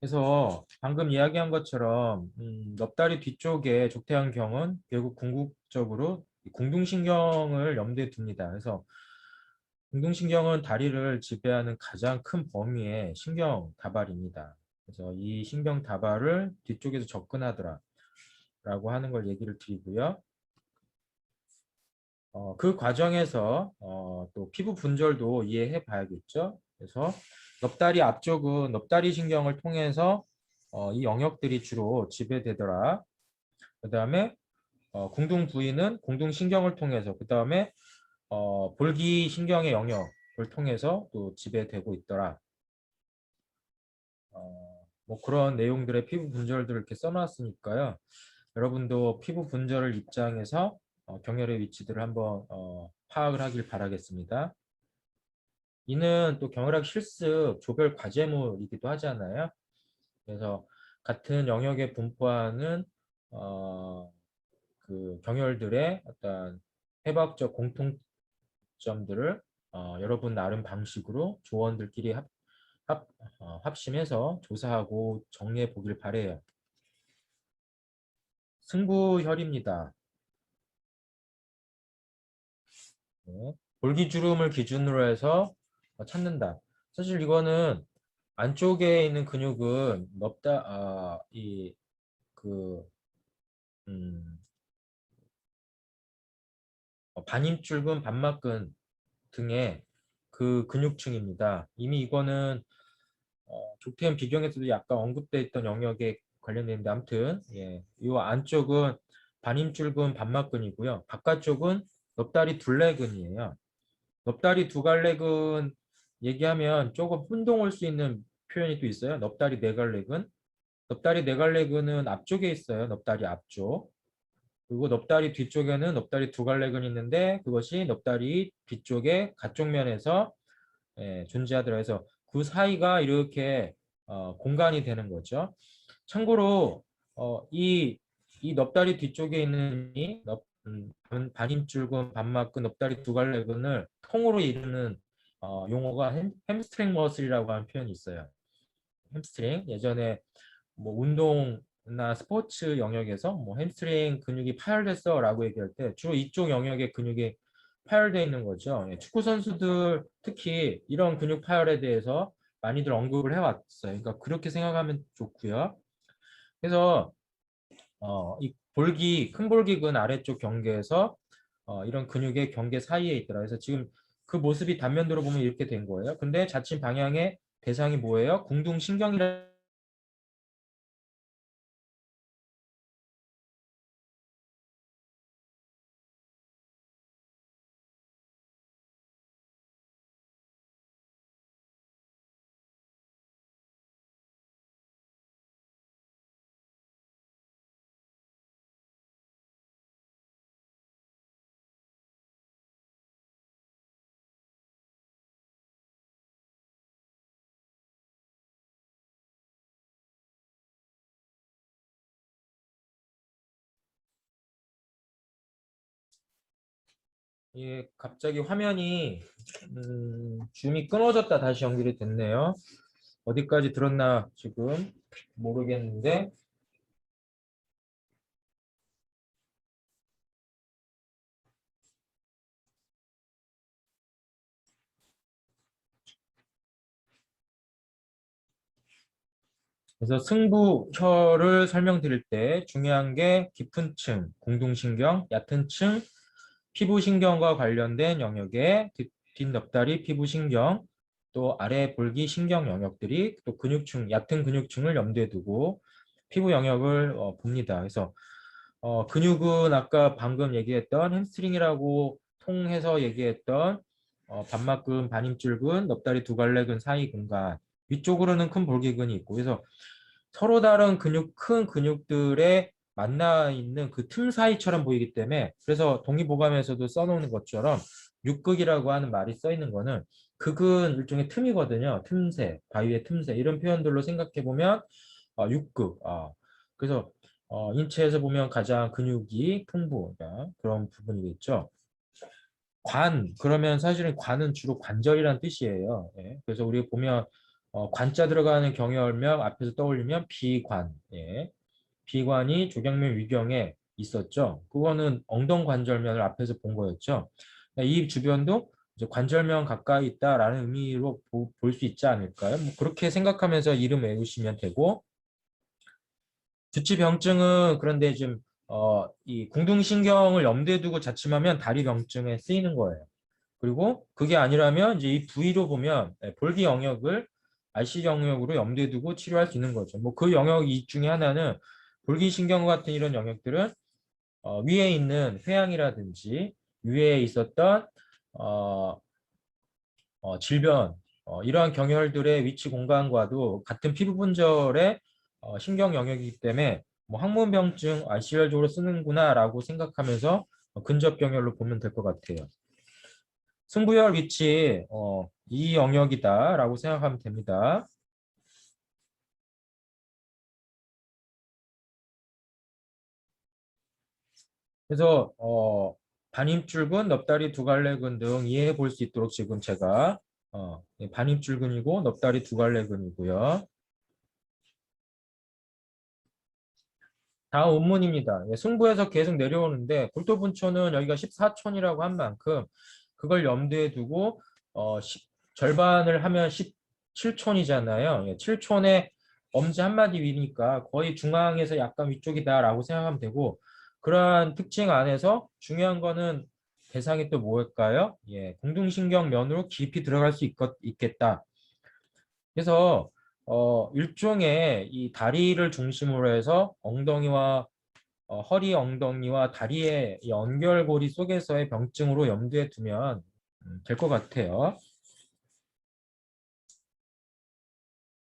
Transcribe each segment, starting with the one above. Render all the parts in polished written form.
그래서 방금 이야기한 것처럼 넙다리 뒤쪽에 족태양경은 결국 궁극적으로 이 궁둥신경을 염두에 둡니다. 그래서 궁둥신경은 다리를 지배하는 가장 큰 범위의 신경 다발입니다. 그래서 이 신경 다발을 뒤쪽에서 접근하더라 라고 하는 걸 얘기를 드리고요. 그 과정에서 또 피부 분절도 이해해 봐야겠죠. 그래서 넙다리 앞쪽은 넙다리 신경을 통해서 이 영역들이 주로 지배되더라. 그 다음에 공둥 부위는 공둥 신경을 통해서, 그 다음에 볼기 신경의 영역을 통해서 또 지배되고 있더라. 뭐 그런 내용들의 피부 분절들을 이렇게 써놨으니까요. 여러분도 피부 분절을 입장해서 경혈의 위치들을 한번 파악을 하길 바라겠습니다. 이는 또 경혈학 실습 조별 과제물이기도 하잖아요. 그래서 같은 영역에 분포하는 그 경혈들의 어떤 해부학적 공통점들을 여러분 나름 방식으로 조원들끼리 합심해서 조사하고 정리해 보길 바래요. 승부혈입니다. 네. 볼기주름을 기준으로 해서 찾는다. 사실 이거는 안쪽에 있는 근육은 그, 음, 반임줄근, 반막근 등의 그 근육층입니다. 이미 이거는 조태현 비경에서도 약간 언급돼 있던 영역에 관련되는데 아무튼 예, 이 안쪽은 반임줄근, 반막근이고요. 바깥쪽은 넙다리 둘레근이에요. 넙다리 두갈래근 얘기하면 조금 혼동할 수 있는 표현이 또 있어요. 넙다리 네갈래근. 넙다리 네갈래근은 앞쪽에 있어요. 넙다리 앞쪽. 그리고 넙다리 뒤쪽에는 넙다리 두갈래근이 있는데 그것이 넙다리 뒤쪽에 가쪽 면에서 존재하더라 해서 그 사이가 이렇게 공간이 되는 거죠. 참고로 이 넙다리 뒤쪽에 있는 반임줄근, 반막근, 넙다리 두갈래근을 통으로 이루는 용어가 햄스트링 머슬이라고 하는 표현이 있어요. 햄스트링 예전에 뭐 운동이나 스포츠 영역에서 뭐 햄스트링 근육이 파열됐어라고 얘기할 때 주로 이쪽 영역의 근육이 파열되어 있는 거죠. 축구 선수들 특히 이런 근육 파열에 대해서 많이들 언급을 해왔어요. 그러니까 그렇게 생각하면 좋고요. 그래서 이 큰 볼기근 아래쪽 경계에서 이런 근육의 경계 사이에 있더라. 그래서 지금 그 모습이 단면도로 보면 이렇게 된 거예요. 근데 자칫 방향의 대상이 뭐예요? 궁둥신경이라. 예, 갑자기 화면이 줌이 끊어졌다 다시 연결이 됐네요. 어디까지 들었나 지금 모르겠는데 그래서 승부혈을 설명드릴 때 중요한 게 깊은 층, 공동신경, 얕은 층, 피부신경과 관련된 영역의 뒷넙다리 피부신경, 또 아래 볼기 신경 영역들이 또 근육층, 얕은 근육층을 염두에 두고 피부 영역을 봅니다. 그래서 근육은 아까 방금 얘기했던 햄스트링이라고 통해서 얘기했던 반막근, 반임줄근, 넙다리 두갈래근 사이 공간 위쪽으로는 큰 볼기근이 있고 그래서 서로 다른 큰 근육들의 만나 있는 그 틈 사이처럼 보이기 때문에 그래서 동의보감에서도 써놓는 것처럼 육극이라고 하는 말이 써 있는 거는 극은 일종의 틈이거든요. 틈새, 바위의 틈새 이런 표현들로 생각해 보면 육극. 그래서 인체에서 보면 가장 근육이 풍부한 그런 부분이겠죠. 그러면 사실은 관은 주로 관절이란 뜻이에요. 예. 그래서 우리 보면 관자 들어가는 경혈명 앞에서 떠올리면 비관. 예. 비관이 조경면 위경에 있었죠. 그거는 엉덩관절면을 앞에서 본 거였죠. 이 주변도 이제 관절면 가까이 있다라는 의미로 볼 수 있지 않을까요? 뭐 그렇게 생각하면서 이름 외우시면 되고, 주치병증은 그런데 좀 이 공중신경을 염두에 두고 자침하면 다리 병증에 쓰이는 거예요. 그리고 그게 아니라면 이제 이 부위로 보면 볼기 영역을 RC 영역으로 염두에 두고 치료할 수 있는 거죠. 뭐 그 영역 이 중에 하나는 볼기신경 같은 이런 영역들은 위에 있는 회양이라든지 위에 있었던 어, 질변 이러한 경혈들의 위치 공간과도 같은 피부 분절의 신경 영역이기 때문에 뭐 항문병증 RCR적으로 쓰는구나라고 생각하면서 근접 경혈로 보면 될 것 같아요. 승부열 위치 이 영역이다라고 생각하면 됩니다. 그래서 반입줄근, 넙다리 두갈래근 등 이해해 볼 수 있도록 지금 제가 반입줄근이고 넙다리 두갈래근이고요. 다음 원문입니다. 승부에서 계속 내려오는데 골도분초는 여기가 14촌이라고 한 만큼 그걸 염두에 두고 절반을 하면 17촌이잖아요. 7촌에 엄지 한 마디 위니까 거의 중앙에서 약간 위쪽이다라고 생각하면 되고 그러한 특징 안에서 중요한 거는 대상이 또 뭘까요? 공중신경 면으로 깊이 들어갈 수 있겠다. 그래서 일종의 이 다리를 중심으로 해서 엉덩이와 허리, 엉덩이와 다리의 연결고리 속에서의 병증으로 염두에 두면 될 것 같아요.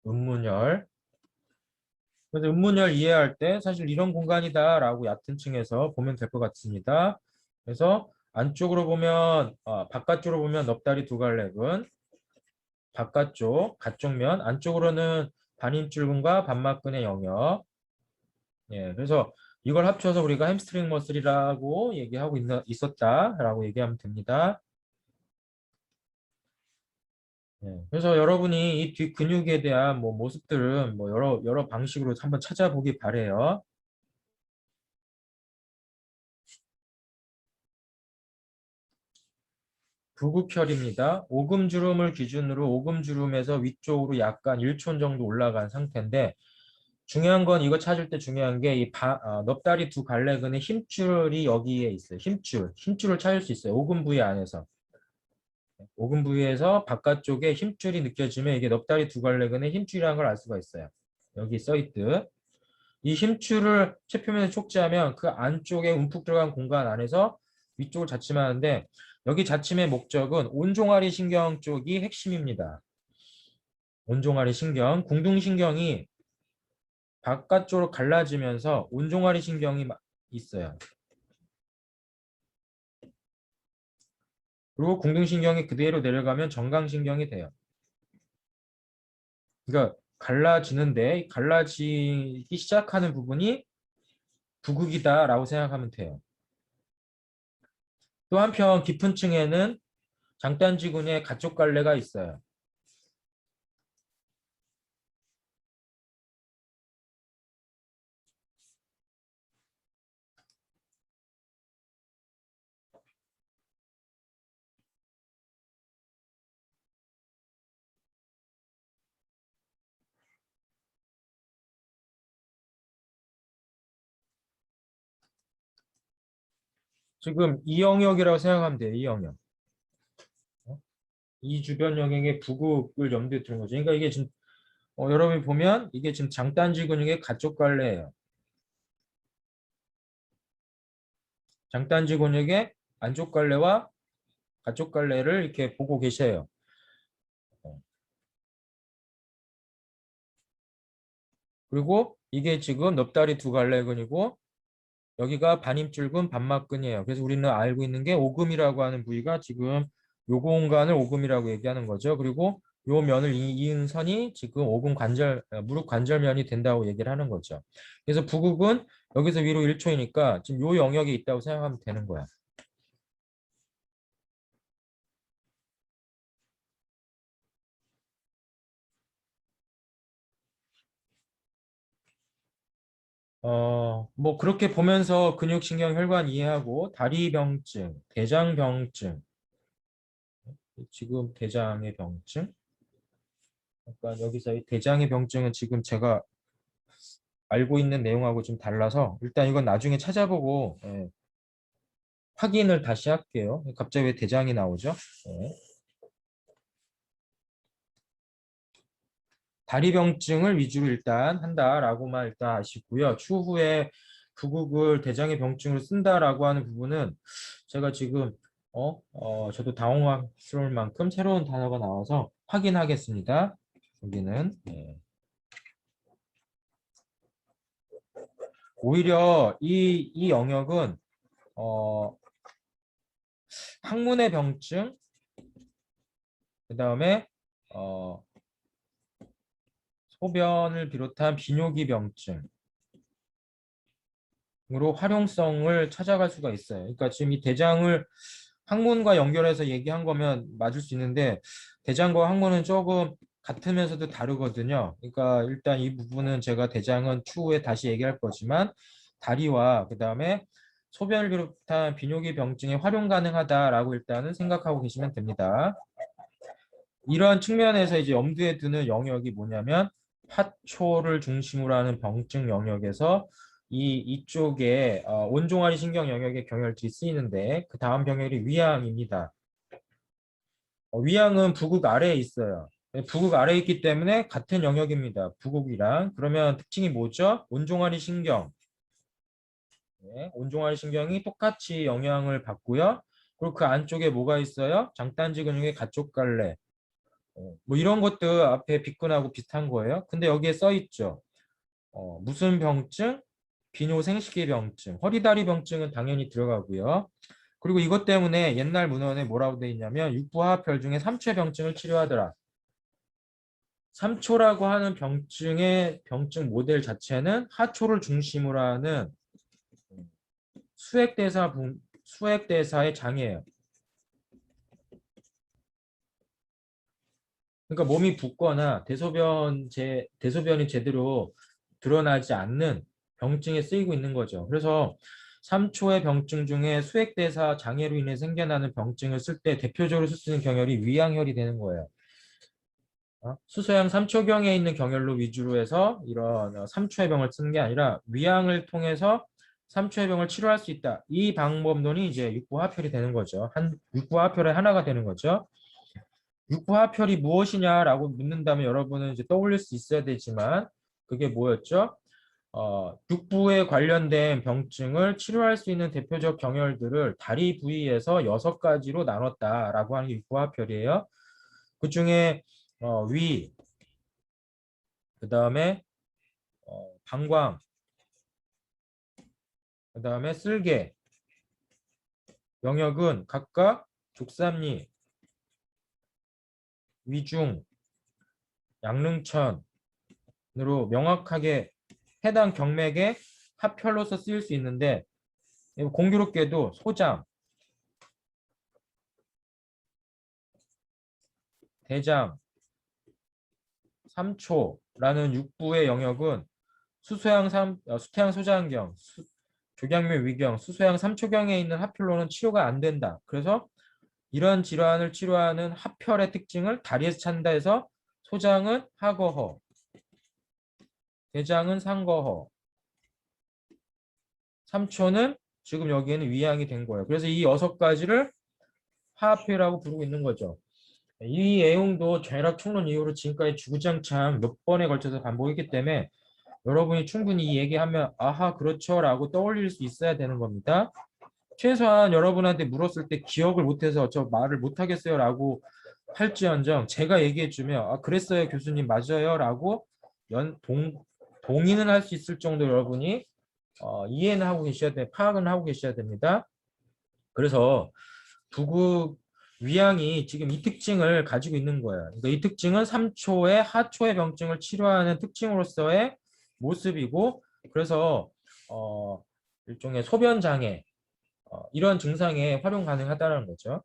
음문열. 그래서 음문열 이해할 때 사실 이런 공간이다라고 얕은 층에서 보면 될 것 같습니다. 그래서 안쪽으로 보면 바깥쪽으로 보면 넙다리 두갈래근, 바깥쪽 가쪽면, 안쪽으로는 반인줄근과 반막근의 영역. 그래서 이걸 합쳐서 우리가 햄스트링 머슬이라고 얘기하고 있었다라고 얘기하면 됩니다. 그래서 여러분이 이 뒷 근육에 대한 뭐 모습들은 뭐 여러 방식으로 한번 찾아보기 바래요. 부구혈입니다. 오금주름을 기준으로 오금주름에서 위쪽으로 약간 1촌 정도 올라간 상태인데 중요한 건 이거 찾을 때 중요한 게 이 넙다리 두 갈래근의 힘줄이 여기에 있어요. 힘줄을 찾을 수 있어요. 오금 부위 안에서. 오금 부위에서 바깥쪽에 힘줄이 느껴지면 이게 넙다리 두 갈래근의 힘줄이라는 걸 알 수가 있어요. 여기 써있듯. 이 힘줄을 체표면에 촉지하면 그 안쪽에 움푹 들어간 공간 안에서 위쪽을 자침하는데 여기 자침의 목적은 온종아리 신경 쪽이 핵심입니다. 온종아리 신경, 궁둥신경이 바깥쪽으로 갈라지면서 온종아리 신경이 있어요. 그리고 궁둥신경이 그대로 내려가면 정강신경이 돼요. 그러니까 갈라지는데 갈라지기 시작하는 부분이 부극이다라고 생각하면 돼요. 또 한편 깊은 층에는 장단지근의 가쪽갈래가 있어요. 지금 이 영역이라고 생각하면 돼요. 이 영역. 이 주변 영역의 부극을 염두에 두는 거죠. 그러니까 이게 지금 여러분이 보면 이게 지금 장단지 근육의 가쪽갈래예요. 장단지 근육의 안쪽갈래와 가쪽갈래를 이렇게 보고 계셔요. 그리고 이게 지금 넙다리 두 갈래근이고 여기가 반입줄근 반막근이에요. 그래서 우리는 알고 있는 게 오금이라고 하는 부위가 지금 요 공간을 오금이라고 얘기하는 거죠. 그리고 요 면을 이은 선이 지금 오금 관절, 무릎 관절면이 된다고 얘기를 하는 거죠. 그래서 부극은 여기서 위로 1초이니까 지금 요 영역에 있다고 생각하면 되는 거야. 뭐 그렇게 보면서 근육신경 혈관 이해하고 다리병증, 대장병증, 지금 대장의 병증, 약간 여기서 이 대장의 병증은 지금 제가 알고 있는 내용하고 좀 달라서 일단 이건 나중에 찾아보고 확인을 다시 할게요. 갑자기 왜 대장이 나오죠? 다리병증을 위주로 일단 한다라고만 일단 아시고요. 추후에 부국을 대장의 병증으로 쓴다라고 하는 부분은 제가 지금 저도 당황스러울 만큼 새로운 단어가 나와서 확인하겠습니다. 여기는 오히려 이 영역은 어, 항문의 병증, 그 다음에 소변을 비롯한 비뇨기 병증 으로 활용성을 찾아갈 수가 있어요. 그러니까 지금 이 대장을 항문과 연결해서 얘기한 거면 맞을 수 있는데 대장과 항문은 조금 같으면서도 다르거든요. 그러니까 일단 이 부분은 제가 대장은 추후에 다시 얘기할 거지만 다리와 그다음에 소변을 비롯한 비뇨기 병증에 활용 가능하다라고 일단은 생각하고 계시면 됩니다. 이런 측면에서 이제 염두에 두는 영역이 뭐냐면 파초를 중심으로 하는 병증 영역에서 이쪽에 온종아리 신경 영역의 경혈질이 쓰이는데 그 다음 병혈이 위양입니다. 위양은 부국 아래에 있어요. 부국 아래에 있기 때문에 같은 영역입니다. 부국이랑. 그러면 특징이 뭐죠? 온종아리 신경. 네, 온종아리 신경이 똑같이 영향을 받고요. 그리고 그 안쪽에 뭐가 있어요? 장단지 근육의 가쪽갈래. 뭐 이런 것도 앞에 비근하고 비슷한 거예요. 근데 여기에 써 있죠. 무슨 병증? 비뇨생식기 병증, 허리다리 병증은 당연히 들어가고요. 그리고 이것 때문에 옛날 문헌에 뭐라고 돼 있냐면 육부하합혈 중에 삼초의 병증을 치료하더라. 삼초라고 하는 병증의 병증 모델 자체는 하초를 중심으로 하는 수액대사의 장애예요. 그러니까 몸이 붓거나 대소변이 제대로 드러나지 않는 병증에 쓰이고 있는 거죠. 그래서 3초의 병증 중에 수액대사 장애로 인해 생겨나는 병증을 쓸 때 대표적으로 쓸 수 있는 경혈이 위양혈이 되는 거예요. 수소양 3초경에 있는 경혈로 위주로 해서 이런 3초의 병을 쓰는 게 아니라 위양을 통해서 3초의 병을 치료할 수 있다. 이 방법론이 이제 육부화합혈이 되는 거죠. 육부화합혈의 하나가 되는 거죠. 육부화합혈이 무엇이냐라고 묻는다면 여러분은 이제 떠올릴 수 있어야 되지만 그게 뭐였죠? 육부에 관련된 병증을 치료할 수 있는 대표적 경혈들을 다리 부위에서 6가지로 나눴다라고 하는 게 육부화합혈이에요. 그 중에 위, 그 다음에 방광, 그 다음에 쓸개 영역은 각각 족삼리, 위중, 양릉천으로 명확하게 해당 경맥의 합혈로서 쓰일 수 있는데 공교롭게도 소장, 대장, 삼초라는 육부의 영역은 수태양 소장경, 조경묘 위경, 수소양 삼초경에 있는 합혈로는 치료가 안 된다. 그래서 이런 질환을 치료하는 합혈의 특징을 다리에서 찾는다 해서 소장은 하거허, 대장은 상거허, 삼초는 지금 여기에는 위양이 된 거예요. 그래서 이 6가지를 하합혈이라고 부르고 있는 거죠. 이 내용도 전략 총론 이후로 지금까지 주구장창 몇 번에 걸쳐서 반복했기 때문에 여러분이 충분히 이 얘기하면 아하 그렇죠 라고 떠올릴 수 있어야 되는 겁니다. 최소한 여러분한테 물었을 때 기억을 못해서 저 말을 못하겠어요 라고 할지언정 제가 얘기해주면 아 그랬어요 교수님 맞아요 라고 동의는 할 수 있을 정도 여러분이 이해는 하고 계셔야 돼 파악은 하고 계셔야 됩니다. 그래서 부국 위양이 지금 이 특징을 가지고 있는 거예요. 그러니까 이 특징은 3초의 하초의 병증을 치료하는 특징으로서의 모습이고 그래서 일종의 소변 장애 이런 증상에 활용 가능하다는 거죠.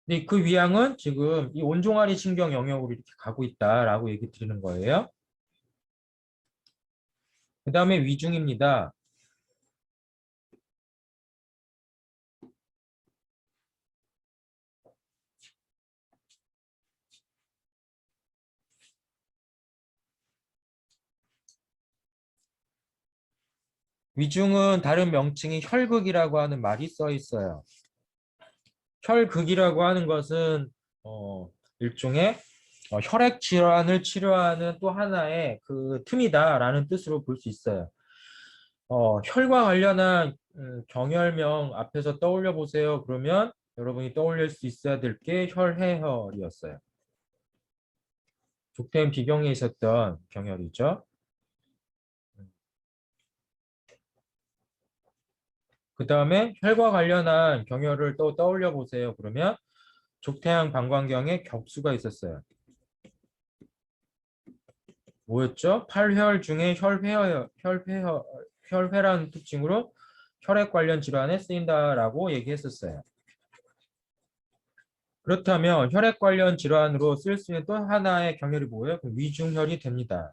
근데 그 위양은 지금 이 온종아리 신경 영역으로 이렇게 가고 있다라고 얘기 드리는 거예요. 그 다음에 위중입니다. 위중은 다른 명칭이 혈극이라고 하는 말이 써 있어요. 혈극이라고 하는 것은 일종의 혈액 질환을 치료하는 또 하나의 그 틈이다라는 뜻으로 볼 수 있어요. 혈과 관련한 경혈명 앞에서 떠올려 보세요. 그러면 여러분이 떠올릴 수 있어야 될 게 혈해혈이었어요. 족태인 비경에 있었던 경혈이죠. 그 다음에 혈과 관련한 경혈을 또 떠올려 보세요. 그러면 족태양 방광경에 격수가 있었어요. 뭐였죠? 팔혈 중에 혈회라는 특징으로 혈액 관련 질환에 쓰인다라고 얘기했었어요. 그렇다면 혈액 관련 질환으로 쓸 수 있는 또 하나의 경혈이 뭐예요? 위중혈이 됩니다.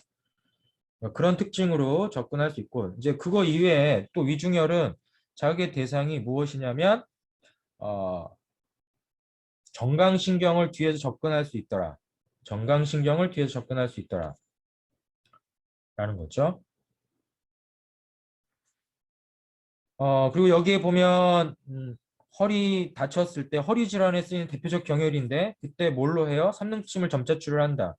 그런 특징으로 접근할 수 있고, 이제 그거 이외에 또 위중혈은 자극의 대상이 무엇이냐면 어, 정강신경을 뒤에서 접근할 수 있더라. 정강신경을 뒤에서 접근할 수 있더라. 라는 거죠. 그리고 여기에 보면 허리 다쳤을 때 허리 질환에 쓰이는 대표적 경혈인데 그때 뭘로 해요? 삼중침을 점자출을 한다.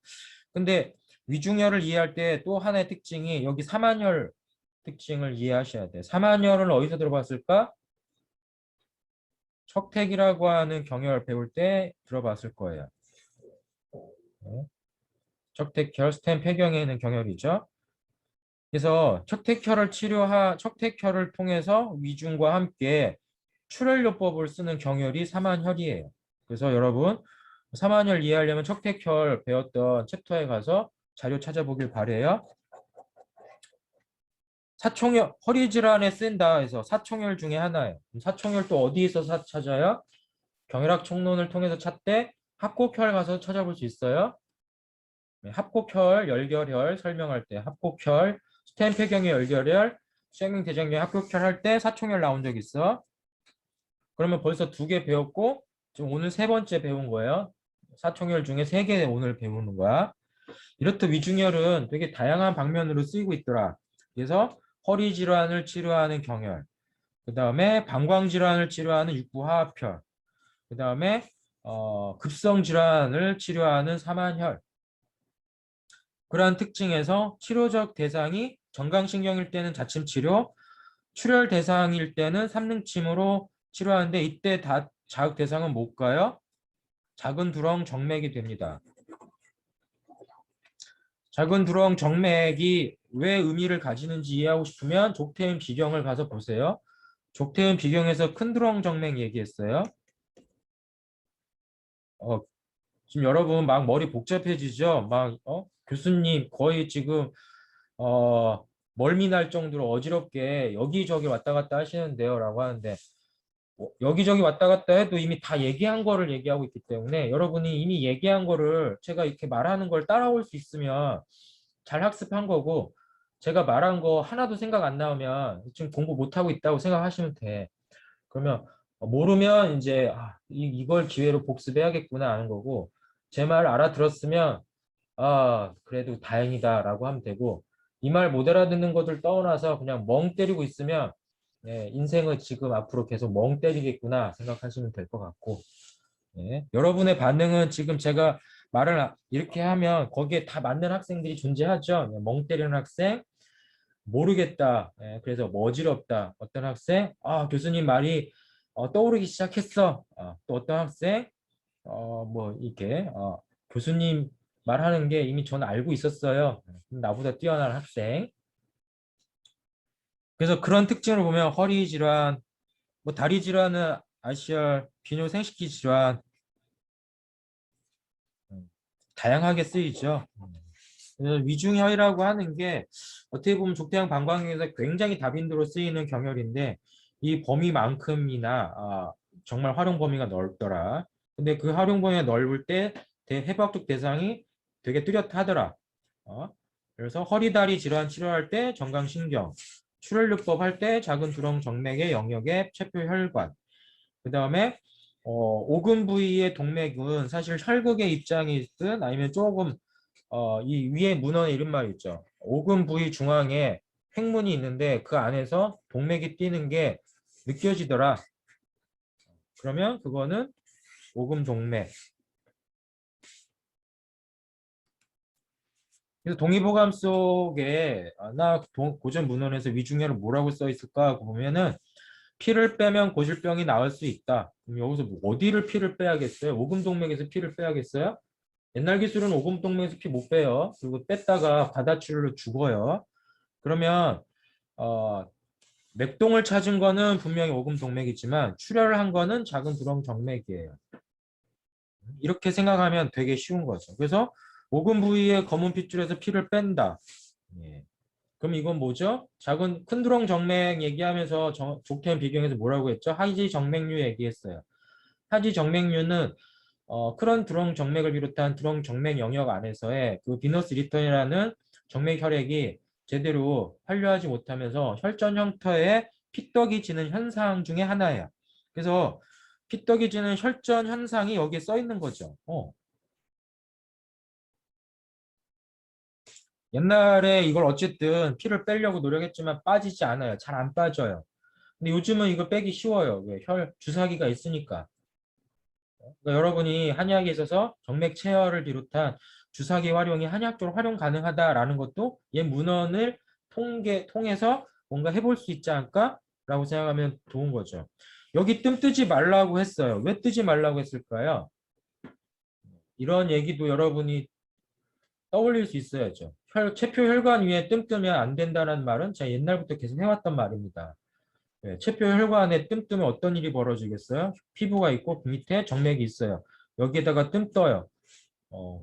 근데 위중혈을 이해할 때 또 하나의 특징이 여기 사만혈 특징을 이해하셔야 돼요. 사만혈을 어디서 들어봤을까? 척택이라고 하는 경혈 배울 때 들어봤을 거예요. 네. 척택혈, 스텐 폐경에 있는 경혈이죠. 그래서 척택혈을 통해서 위중과 함께 출혈요법을 쓰는 경혈이 사만혈이에요. 그래서 여러분 사만혈 이해하려면 척택혈 배웠던 챕터에 가서 자료 찾아보길 바래요. 사총혈, 허리 질환에 쓴다 해서 사총혈 중에 하나예요. 사총혈 또 어디에서 찾아요? 경혈학 총론을 통해서 찾되 합곡혈 가서 찾아볼 수 있어요. 네, 합곡혈, 열결혈 설명할 때 합곡혈, 스텐폐경의 열결혈, 수행대장경 합곡혈 할 때 사총혈 나온 적 있어. 그러면 벌써 2개 배웠고 지금 오늘 3번째 배운 거예요. 사총혈 중에 3개 오늘 배우는 거야. 이렇듯 위중혈은 되게 다양한 방면으로 쓰이고 있더라. 그래서 허리 질환을 치료하는 경혈, 그 다음에 방광 질환을 치료하는 육부화합혈, 그 다음에 급성 질환을 치료하는 사만혈. 그러한 특징에서 치료적 대상이 정강신경일 때는 자침치료, 출혈 대상일 때는 삼능침으로 치료하는데 이때 자극 대상은 뭘까요? 작은 두렁 정맥이 됩니다. 작은 두렁 정맥이 왜 의미를 가지는지 이해하고 싶으면 족태음 비경을 가서 보세요. 족태음 비경에서 큰 두렁 정맥 얘기했어요. 어, 지금 여러분 막 머리 복잡해지죠? 교수님 거의 지금 멀미 날 정도로 어지럽게 여기저기 왔다 갔다 하시는데요 라고 하는데 여기저기 왔다 갔다 해도 이미 다 얘기한 거를 얘기하고 있기 때문에 여러분이 이미 얘기한 거를 제가 이렇게 말하는 걸 따라올 수 있으면 잘 학습한 거고 제가 말한 거 하나도 생각 안 나오면 지금 공부 못하고 있다고 생각하시면 돼. 그러면 모르면 이제 이걸 기회로 복습해야겠구나 하는 거고 제 말 알아들었으면 그래도 다행이다라고 하면 되고 이 말 못 알아듣는 것들 떠나서 그냥 멍 때리고 있으면 인생을 지금 앞으로 계속 멍 때리겠구나 생각하시면 될 것 같고 여러분의 반응은 지금 제가 말을 이렇게 하면 거기에 다 맞는 학생들이 존재하죠. 멍 때리는 학생, 모르겠다. 그래서 어지럽다. 어떤 학생, 교수님 말이 떠오르기 시작했어. 또 어떤 학생, 뭐 이렇게 교수님 말하는 게 이미 저는 알고 있었어요. 나보다 뛰어난 학생. 그래서 그런 특징을 보면 허리 질환, 뭐 다리 질환은 ICR, 비뇨 생식기 질환 다양하게 쓰이죠. 그래서 위중혈이라고 하는 게 어떻게 보면 족대양 방광경에서 굉장히 다빈도로 쓰이는 경혈인데 이 범위만큼이나 정말 활용 범위가 넓더라. 근데 그 활용 범위가 넓을 때 해부학적 대상이 되게 뚜렷하더라. 어? 그래서 허리다리 질환 치료할 때 정강신경, 출혈요법 할 때 작은 두렁 정맥의 영역의 체표혈관. 그 다음에 오금 부위의 동맥은 사실 혈극의 입장이 있든 아니면 조금 이 위에 문헌에 이런 말이 있죠. 오금 부위 중앙에 횡문이 있는데 그 안에서 동맥이 뛰는 게 느껴지더라. 그러면 그거는 오금 동맥. 그래서 동의보감 속에 고전 문헌에서 위중혈은 뭐라고 써 있을까 하고 보면은 피를 빼면 고질병이 나을 수 있다. 그럼 여기서 뭐 어디를 피를 빼야겠어요? 오금동맥에서 피를 빼야겠어요? 옛날 기술은 오금동맥에서 피 못 빼요. 그리고 뺐다가 과다출혈로 죽어요. 그러면 어, 맥동을 찾은 거는 분명히 오금동맥이지만 출혈을 한 거는 작은 두렁정맥이에요. 이렇게 생각하면 되게 쉬운 거죠. 그래서 오금 부위에 검은 핏줄에서 피를 뺀다. 예. 그럼 이건 뭐죠? 작은 큰 두렁 정맥 얘기하면서 족태인 비경에서 뭐라고 했죠? 하지 정맥류 얘기했어요. 하지 정맥류는 크런 두렁 정맥을 비롯한 두렁 정맥 영역 안에서의 그 비너스 리턴이라는 정맥 혈액이 제대로 환류하지 못하면서 혈전 형태의 피떡이 지는 현상 중에 하나예요. 그래서 피떡이 지는 혈전 현상이 여기에 써 있는 거죠. 옛날에 이걸 어쨌든 피를 빼려고 노력했지만 빠지지 않아요. 잘 안 빠져요. 근데 요즘은 이거 빼기 쉬워요. 왜? 주사기가 있으니까. 그러니까 여러분이 한의학에 있어서 정맥 체열을 비롯한 주사기 활용이 한의학적으로 활용 가능하다라는 것도 옛 문헌을 통해서 뭔가 해볼 수 있지 않을까라고 생각하면 좋은 거죠. 여기 뜸 뜨지 말라고 했어요. 왜 뜨지 말라고 했을까요? 이런 얘기도 여러분이 떠올릴 수 있어야죠. 체표 혈관 위에 뜸 뜨면 안 된다는 말은 제가 옛날부터 계속 해왔던 말입니다. 네, 체표 혈관에 뜸 뜨면 어떤 일이 벌어지겠어요? 피부가 있고 그 밑에 정맥이 있어요. 여기에다가 뜸 떠요.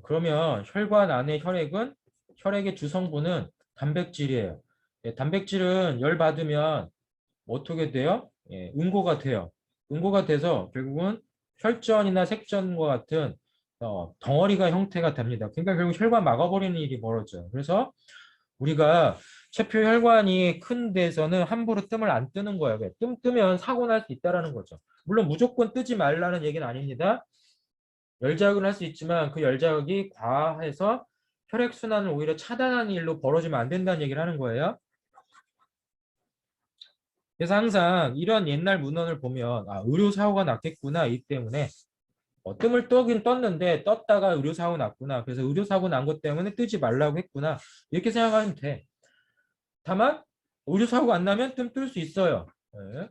그러면 혈관 안의 혈액의 주성분은 단백질이에요. 예, 단백질은 열 받으면 어떻게 돼요? 예, 응고가 돼요. 응고가 돼서 결국은 혈전이나 색전과 같은 덩어리가 형태가 됩니다. 그러니까 결국 혈관 막아버리는 일이 벌어져요. 그래서 우리가 체표 혈관이 큰 데서는 함부로 뜸을 안 뜨는 거예요. 뜸 뜨면 사고 날 수 있다는 거죠. 물론 무조건 뜨지 말라는 얘기는 아닙니다. 열자극을 할 수 있지만 그 열자극이 과해서 혈액순환을 오히려 차단하는 일로 벌어지면 안 된다는 얘기를 하는 거예요. 그래서 항상 이런 옛날 문헌을 보면 의료사고가 났겠구나 이 때문에 뜸을 뜨긴 떴는데 떴다가 의료사고 났구나. 그래서 의료사고 난 것 때문에 뜨지 말라고 했구나. 이렇게 생각하면 돼. 다만 의료사고가 안 나면 뜸 뜰 수 있어요. 예.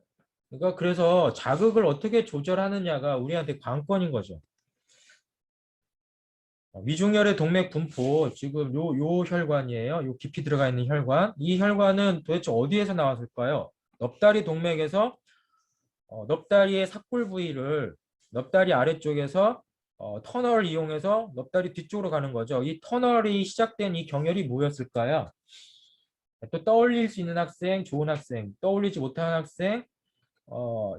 그러니까 그래서 자극을 어떻게 조절하느냐가 우리한테 관건인 거죠. 위중혈의 동맥 분포 지금 요 혈관이에요. 요 깊이 들어가 있는 혈관. 이 혈관은 도대체 어디에서 나왔을까요? 넙다리 동맥에서 넙다리의 사골 부위를 넙다리 아래쪽에서 터널을 이용해서 넙다리 뒤쪽으로 가는 거죠. 이 터널이 시작된 이 경혈이 뭐였을까요? 또 떠올릴 수 있는 학생, 좋은 학생, 떠올리지 못하는 학생,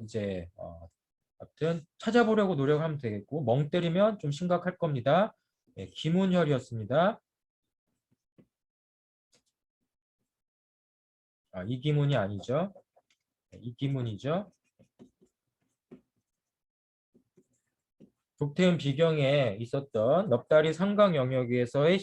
이제 아무튼 찾아보려고 노력하면 되겠고 멍 때리면 좀 심각할 겁니다. 예, 기문혈이었습니다. 이기문이 아니죠. 이기문이죠. 독태음 비경에 있었던 넙다리 삼각 영역에서의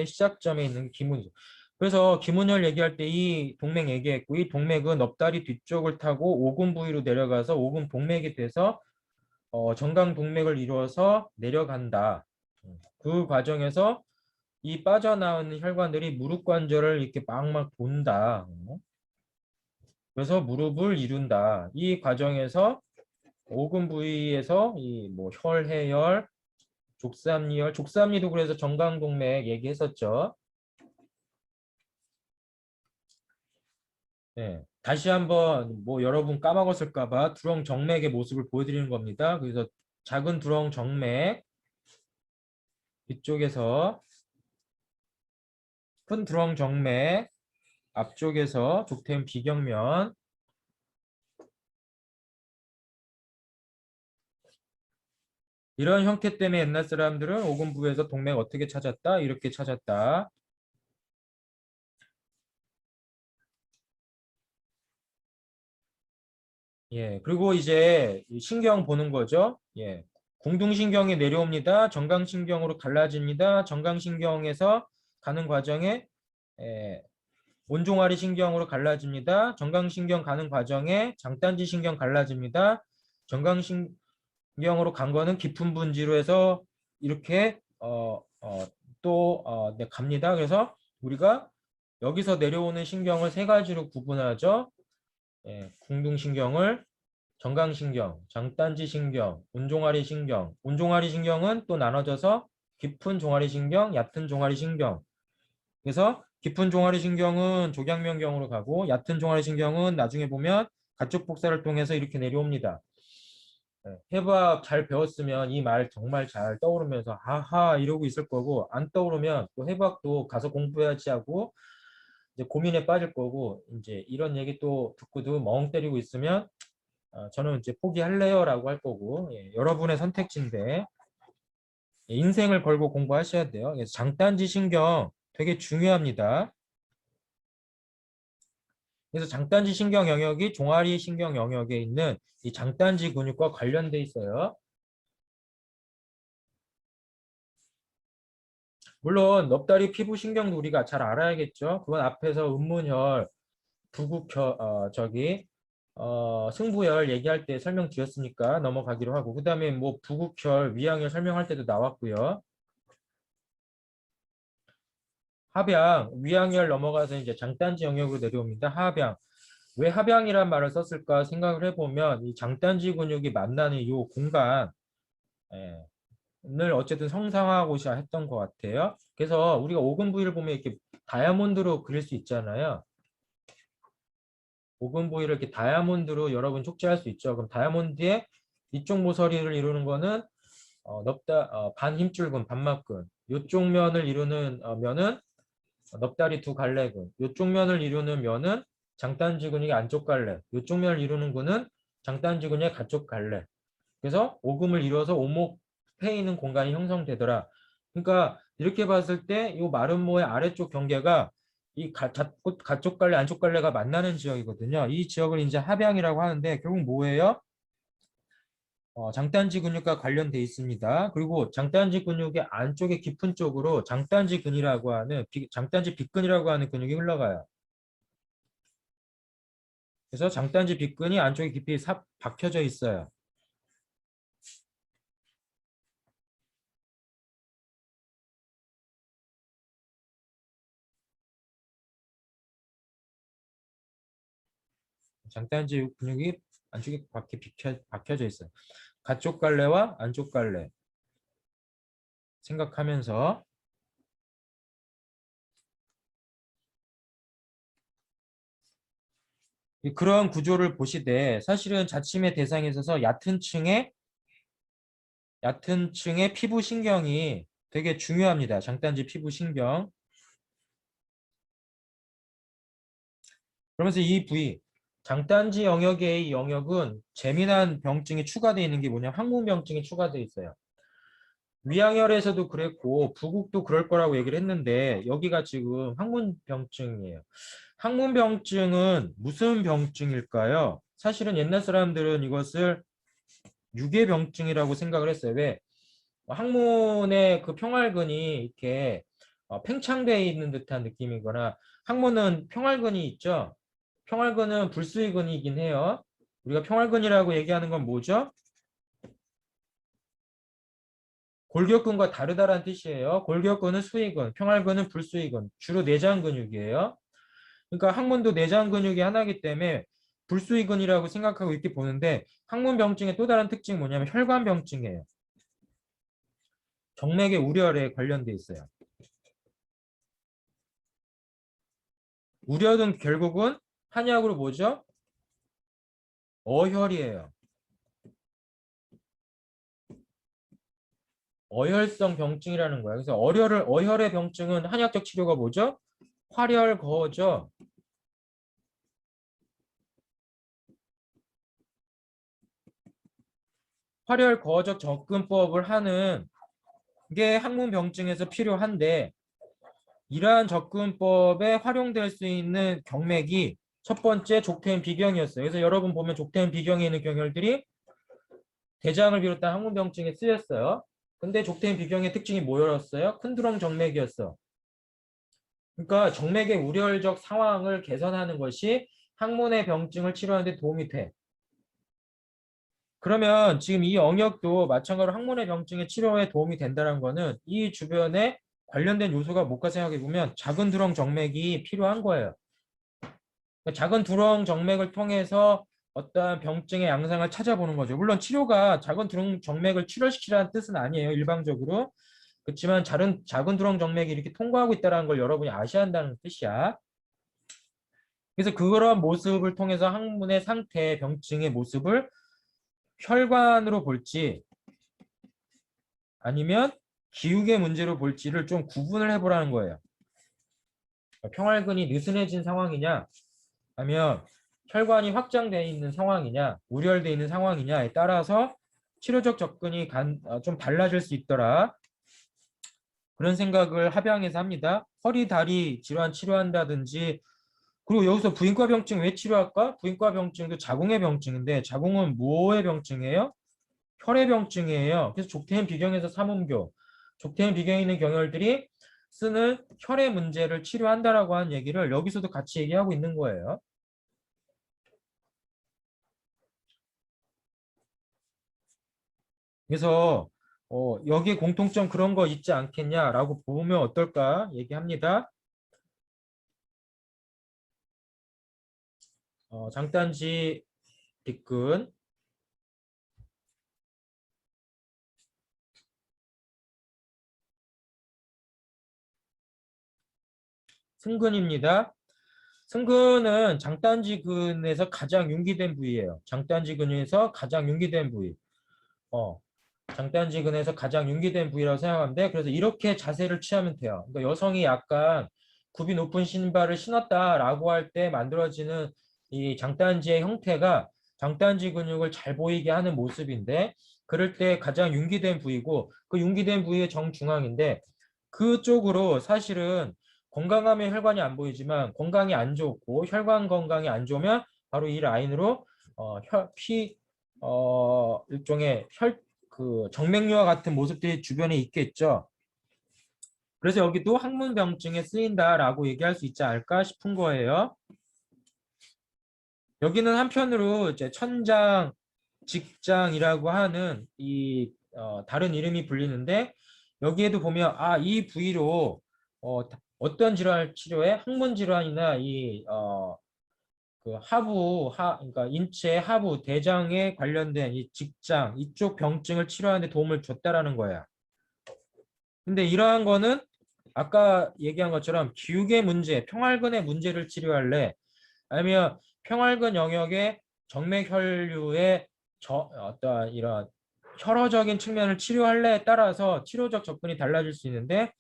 시작점에 있는 기문이죠. 그래서 기문혈 얘기할 때 이 동맥 얘기했고 이 동맥은 넙다리 뒤쪽을 타고 오금 부위로 내려가서 오금 동맥이 돼서 정강 동맥을 이루어서 내려간다. 그 과정에서 이 빠져나오는 혈관들이 무릎 관절을 이렇게 막막 돈다. 그래서 무릎을 이룬다. 이 과정에서 오금 부위에서 이 뭐 혈해열, 족삼리열, 족삼리도 그래서 정강동맥 얘기했었죠. 네. 다시 한번 뭐 여러분 까먹었을까 봐 두렁 정맥의 모습을 보여드리는 겁니다. 그래서 작은 두렁 정맥 뒤쪽에서 큰 두렁 정맥 앞쪽에서 족태음 비경면 이런 형태 때문에 옛날 사람들은 오금부에서 동맥 어떻게 찾았다? 이렇게 찾았다. 예, 그리고 이제 이 신경 보는 거죠. 예, 공중신경이 내려옵니다. 정강신경으로 갈라집니다. 정강신경에서 가는 과정에 예, 온종아리 신경으로 갈라집니다. 정강신경 가는 과정에 장단지 신경 갈라집니다. 정강신경으로 간 거는 깊은 분지로 해서 이렇게 네, 갑니다. 그래서 우리가 여기서 내려오는 신경을 세 가지로 구분하죠. 예, 궁둥신경을 정강신경, 장단지신경, 온종아리신경. 온종아리신경은 또 나눠져서 깊은 종아리신경, 얕은 종아리신경. 그래서 깊은 종아리신경은 조경면경으로 가고 얕은 종아리신경은 나중에 보면 가쪽 복사를 통해서 이렇게 내려옵니다. 네, 해부학 잘 배웠으면 이 말 정말 잘 떠오르면서 하하 이러고 있을 거고 안 떠오르면 또 해부학도 가서 공부해야지 하고 이제 고민에 빠질 거고 이제 이런 얘기 또 듣고도 멍 때리고 있으면 저는 이제 포기할래요라고 할 거고 예, 여러분의 선택지인데 예, 인생을 걸고 공부하셔야 돼요. 그래서 장단지 신경 되게 중요합니다. 그래서 장단지 신경 영역이 종아리 신경 영역에 있는 이 장단지 근육과 관련돼 있어요. 물론 넙다리 피부 신경도 우리가 잘 알아야겠죠. 그건 앞에서 음문혈, 부국혈, 승부혈 얘기할 때 설명드렸으니까 넘어가기로 하고 그 다음에 뭐 부국혈, 위양혈 설명할 때도 나왔고요. 합양, 위양혈 넘어가서 이제 장단지 영역으로 내려옵니다. 합양. 왜 합양이란 말을 썼을까 생각을 해보면 이 장단지 근육이 만나는 이 공간 예, 을 어쨌든 성상하고자 했던 것 같아요. 그래서 우리가 오금 부위를 보면 이렇게 다이아몬드로 그릴 수 있잖아요. 오금 부위를 이렇게 다이아몬드로 여러분 촉지할 수 있죠. 그럼 다이아몬드의 이쪽 모서리를 이루는 거는 반힘줄근, 반막근. 이쪽 면을 이루는 면은 넙다리 두 갈래근. 이쪽 면을 이루는 면은 장단지 근육의 안쪽 갈래. 이쪽 면을 이루는 근은 장단지 근육의 가쪽 갈래. 그래서 오금을 이루어서 오목해 있는 공간이 형성되더라. 그러니까 이렇게 봤을 때 이 마름모의 아래쪽 경계가 이 가쪽 갈래, 안쪽 갈래가 만나는 지역이거든요. 이 지역을 이제 합양이라고 하는데 결국 뭐예요? 장단지 근육과 관련돼 있습니다. 그리고 장단지 근육의 안쪽에 깊은 쪽으로 장단지 근이라고 하는 장단지 빗근이라고 하는 근육이 흘러가요. 그래서 장단지 빗근이 안쪽에 깊이 박혀져 있어요. 장단지 근육이 안쪽에 박혀져 있어요. 가쪽 갈래와 안쪽 갈래 생각하면서 그런 구조를 보시되 사실은 자침의 대상에 있어서 얕은 층의 피부 신경이 되게 중요합니다. 장단지 피부 신경. 그러면서 이 부위 장단지 영역의 이 영역은 재미난 병증이 추가되어 있는 게 뭐냐 항문병증이 추가되어 있어요. 위양혈에서도 그랬고 부국도 그럴 거라고 얘기를 했는데 여기가 지금 항문병증이에요. 항문병증은 무슨 병증일까요? 사실은 옛날 사람들은 이것을 유괴병증이라고 생각을 했어요. 왜? 항문의 그 평활근이 이렇게 팽창되어 있는 듯한 느낌이거나 항문은 평활근이 있죠. 평활근은 불수의근이긴 해요. 우리가 평활근이라고 얘기하는 건 뭐죠? 골격근과 다르다라는 뜻이에요. 골격근은 수의근, 평활근은 불수의근. 주로 내장 근육이에요. 그러니까 항문도 내장 근육이 하나이기 때문에 불수의근이라고 생각하고 이렇게 보는데 항문병증의 또 다른 특징이 뭐냐면 혈관병증이에요. 정맥의 우려에 관련돼 있어요. 우려는 결국은 한의학으로 뭐죠? 어혈이에요. 어혈성 병증이라는 거야. 그래서 어혈의 병증은 한의학적 치료가 뭐죠? 활혈거어죠. 활혈 거적 접근법을 하는 게 항문병증에서 필요한데 이러한 접근법에 활용될 수 있는 경맥이 첫 번째 족태인 비경이었어요. 그래서 여러분 보면 족태인 비경에 있는 경혈들이 대장을 비롯한 항문병증에 쓰였어요. 근데 족태인 비경의 특징이 뭐였어요? 큰 두렁 정맥이었어. 그러니까 정맥의 우려적 상황을 개선하는 것이 항문의 병증을 치료하는 데 도움이 돼. 그러면 지금 이 영역도 마찬가지로 항문의 병증의 치료에 도움이 된다는 거는 이 주변에 관련된 요소가 뭘까 생각해 보면 작은 두렁 정맥이 필요한 거예요. 그러니까 작은 두렁 정맥을 통해서 어떠한 병증의 양상을 찾아보는 거죠. 물론 치료가 작은 두렁 정맥을 출혈시키라는 뜻은 아니에요. 일방적으로. 그렇지만 작은 두렁 정맥이 이렇게 통과하고 있다는 걸 여러분이 아셔야 한다는 뜻이야. 그래서 그런 모습을 통해서 항문의 상태, 병증의 모습을 혈관으로 볼지 아니면 기욱의 문제로 볼지를 좀 구분을 해보라는 거예요. 평활근이 느슨해진 상황이냐 아니면 혈관이 확장되어 있는 상황이냐 우열되어 있는 상황이냐에 따라서 치료적 접근이 좀 달라질 수 있더라. 그런 생각을 합양해서 합니다. 허리, 다리 질환 치료한다든지 그리고 여기서 부인과 병증 왜 치료할까? 부인과 병증도 자궁의 병증인데 자궁은 뭐의 병증이에요? 혈의 병증이에요. 그래서 족태인 비경에서 삼음교, 족태인 비경에 있는 경혈들이 쓰는 혈의 문제를 치료한다라고 하는 얘기를 여기서도 같이 얘기하고 있는 거예요. 그래서 여기에 공통점 그런 거 있지 않겠냐라고 보면 어떨까 얘기합니다. 장단지 뒷근 승근입니다. 승근은 장단지근에서 가장 융기된 부위예요. 장단지근에서 가장 융기된 부위. 어, 장단지근에서 가장 융기된 부위라고 생각하는데 그래서 이렇게 자세를 취하면 돼요. 그러니까 여성이 약간 굽이 높은 신발을 신었다라고 할 때 만들어지는 이 장단지의 형태가 장단지 근육을 잘 보이게 하는 모습인데 그럴 때 가장 융기된 부위고 그 융기된 부위의 정중앙인데 그쪽으로 사실은 건강하면 혈관이 안 보이지만 건강이 안 좋고 혈관 건강이 안 좋으면 바로 이 라인으로 일종의 그 정맥류와 같은 모습들이 주변에 있겠죠. 그래서 여기도 항문병증에 쓰인다라고 얘기할 수 있지 않을까 싶은 거예요. 여기는 한편으로 이제 천장, 직장이라고 하는 이 다른 이름이 불리는데 여기에도 보면 이 부위로 어떤 질환을 치료해? 항문 질환이나 그 그러니까 인체 하부 대장에 관련된 이 직장 이쪽 병증을 치료하는 데 도움을 줬다라는 거야. 근데 이러한 거는 아까 얘기한 것처럼 기욱의 문제, 평활근의 문제를 치료할래? 아니면 평활근 영역의 정맥 혈류의 어떤 이런 혈어적인 측면을 치료할래에 따라서 치료적 접근이 달라질 수 있는데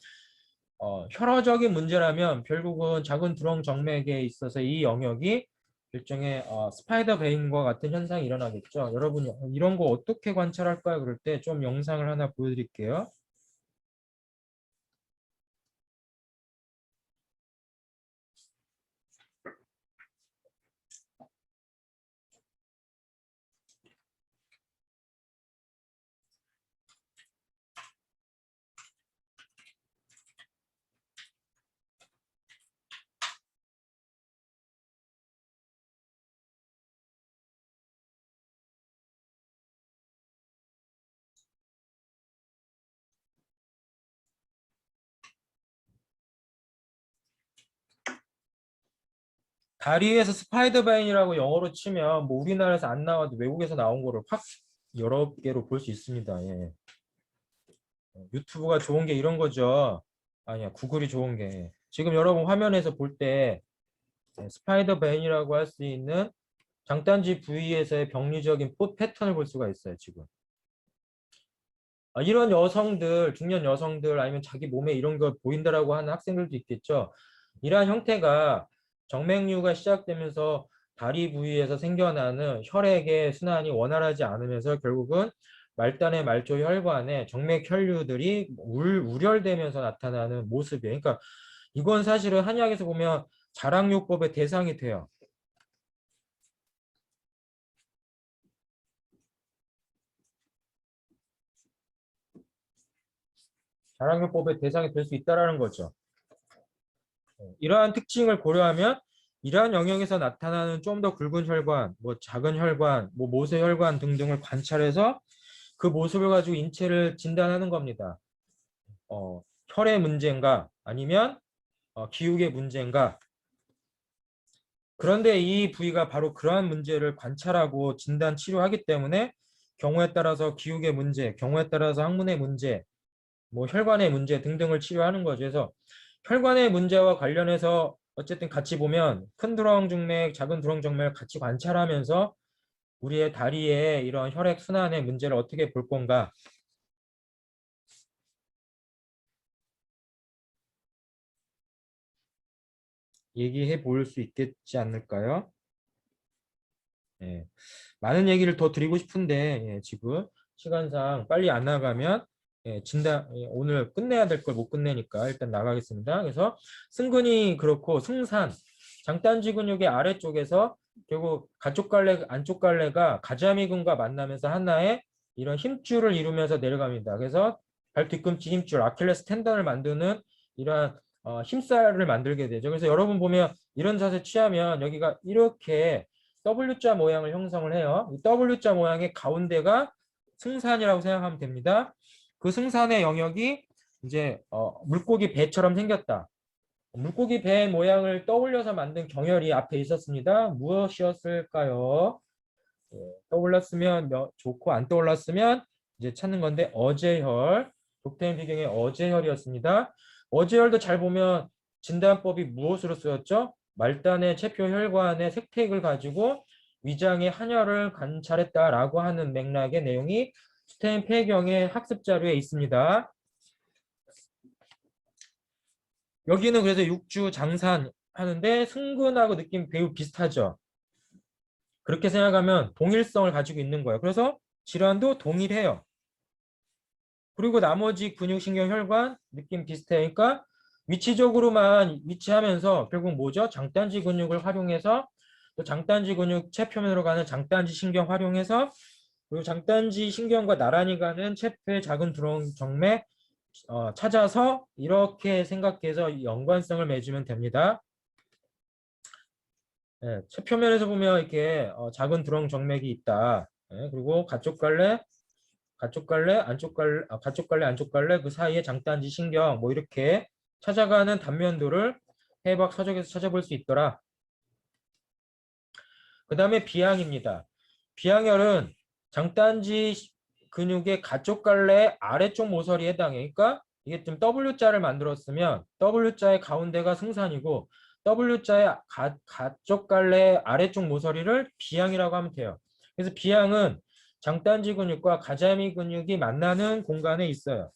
혈어적인 문제라면 결국은 작은 두렁 정맥에 있어서 이 영역이 일종의 스파이더 베인과 같은 현상이 일어나겠죠. 여러분 이런 거 어떻게 관찰할까요? 그럴 때 좀 영상을 하나 보여드릴게요. 다리에서 스파이더바인이라고 영어로 치면 뭐 우리나라에서 안 나와도 외국에서 나온 거를 확 여러 개로 볼 수 있습니다. 예. 유튜브가 좋은 게 이런 거죠. 아니야, 구글이 좋은 게. 지금 여러분 화면에서 볼 때 스파이더바인이라고 할 수 있는 장단지 부위에서의 병리적인 패턴을 볼 수가 있어요, 지금. 이런 여성들, 중년 여성들 아니면 자기 몸에 이런 걸 보인다라고 하는 학생들도 있겠죠. 이러한 형태가 정맥류가 시작되면서 다리 부위에서 생겨나는 혈액의 순환이 원활하지 않으면서 결국은 말단의 말초 혈관에 정맥 혈류들이 우렬되면서 나타나는 모습이에요. 그러니까 이건 사실은 한의학에서 보면 자랑요법의 대상이 돼요. 자랑요법의 대상이 될 수 있다라는 거죠. 이러한 특징을 고려하면 이러한 영역에서 나타나는 좀 더 굵은 혈관, 뭐 작은 혈관, 뭐 모세 혈관 등등을 관찰해서 그 모습을 가지고 인체를 진단하는 겁니다. 혈의 문제인가 아니면 기육의 문제인가. 그런데 이 부위가 바로 그러한 문제를 관찰하고 진단 치료하기 때문에 경우에 따라서 기육의 문제, 경우에 따라서 항문의 문제, 뭐 혈관의 문제 등등을 치료하는 거죠. 그래서 혈관의 문제와 관련해서 어쨌든 같이 보면 큰 두렁 중맥, 작은 두렁 정맥을 같이 관찰하면서 우리의 다리에 이런 혈액 순환의 문제를 어떻게 볼 건가 얘기해 볼 수 있겠지 않을까요? 예. 많은 얘기를 더 드리고 싶은데 지금 시간상 빨리 안 나가면 진단 오늘 끝내야 될 걸 못 끝내니까 일단 나가겠습니다. 그래서 승근이 그렇고 승산 장단지 근육의 아래쪽에서 결국 가쪽 갈래 안쪽 갈래가 가자미근과 만나면서 하나의 이런 힘줄을 이루면서 내려갑니다. 그래서 발 뒤꿈치 힘줄 아킬레스 텐던을 만드는 이러한 힘살을 만들게 되죠. 그래서 여러분 보면 이런 자세 취하면 여기가 이렇게 W자 모양을 형성을 해요. 이 W자 모양의 가운데가 승산이라고 생각하면 됩니다. 그 승산의 영역이 이제 물고기 배처럼 생겼다. 물고기 배 모양을 떠올려서 만든 경혈이 앞에 있었습니다. 무엇이었을까요? 떠올랐으면 좋고 안 떠올랐으면 이제 찾는 건데 어제혈, 독태인 비경의 어제혈이었습니다. 어제혈도 잘 보면 진단법이 무엇으로 쓰였죠? 말단의 체표 혈관의 색택을 가지고 위장의 한혈을 관찰했다라고 하는 맥락의 내용이 스테인 폐경의 학습 자료에 있습니다. 여기는 그래서 육주 장산 하는데 승근하고 느낌 매우 비슷하죠. 그렇게 생각하면 동일성을 가지고 있는 거예요. 그래서 질환도 동일해요. 그리고 나머지 근육신경 혈관 느낌 비슷하니까 위치적으로만 위치하면서 결국 뭐죠? 장단지 근육을 활용해서 또 장단지 근육 체표면으로 가는 장단지 신경 활용해서 그리고 장단지 신경과 나란히 가는 체표의 작은 두렁 정맥 찾아서 이렇게 생각해서 연관성을 맺으면 됩니다. 체표면에서 보면 이렇게 작은 두렁 정맥이 있다. 그리고 가쪽 갈래, 안쪽 갈래, 가쪽 갈래, 안쪽 갈래 그 사이에 장단지 신경 뭐 이렇게 찾아가는 단면도를 해박 서적에서 찾아볼 수 있더라. 그 다음에 비양입니다. 비양혈은 장단지 근육의 가쪽 갈래 아래쪽 모서리에 해당해. 그러니까 이게 좀 W자를 만들었으면 W자의 가운데가 승산이고 W자의 가쪽 갈래 아래쪽 모서리를 비양이라고 하면 돼요. 그래서 비양은 장단지 근육과 가자미 근육이 만나는 공간에 있어요.